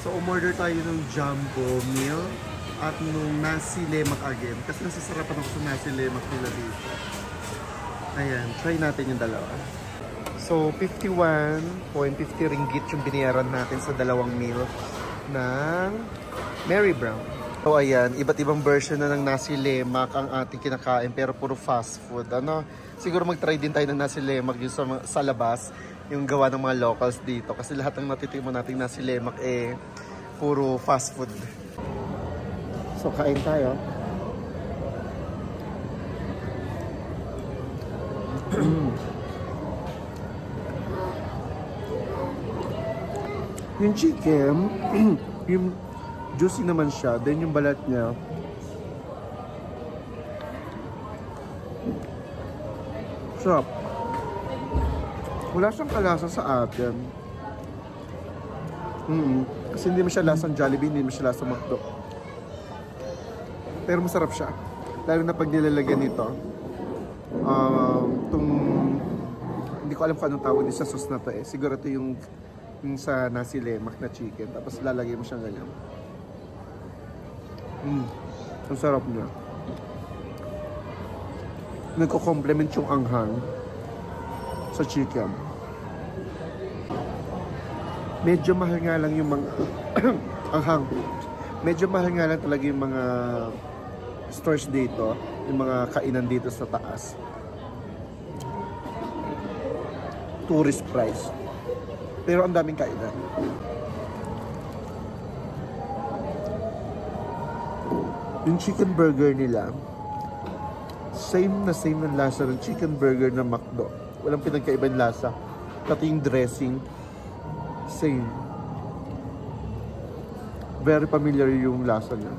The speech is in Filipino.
So, umorder tayo ng jumbo meal at nung nasi lemak again. Kasi nasasarapan ako sa nasi lemak nila dito. Ayan, try natin yung dalawa. So, 51.50 ringgit yung binayaran natin sa dalawang meal ng Mary Brown. So, ayan, iba't ibang version na ng nasi lemak ang ating kinakain pero puro fast food. Ano? Siguro mag-try din tayo ng nasi lemak yung sa labas, yung gawa ng mga locals dito. Kasi lahat ng natitikman nating nasi lemak puro fast food. So, kain tayo. Yung chicken, yung juicy naman siya. Then yung balat niya, sarap. Wala siyang kalasa sa atin. Kasi hindi mo siya lasang Jollibee, hindi mo siya lasang McDo. Pero masarap siya. Lalo na pag nilalagyan nito. Hindi ko alam kung anong tawag din sa sauce na to eh. Siguro ito yung sa nasi lemak na chicken. Tapos lalagay mo siyang ganyan. Ang sarap niya. Nagko-complement yung anghang sa chicken. Medyo mahal nga lang yung mga anghang. Medyo mahal nga lang talaga yung mga stores dito, yung mga kainan dito sa taas. Tourist price. Pero ang daming kainan. Yung chicken burger nila, same ng lasa ng chicken burger na McDo. Walang pinagkaibang lasa. Pati yung dressing, same. Very familiar yung lasa niya.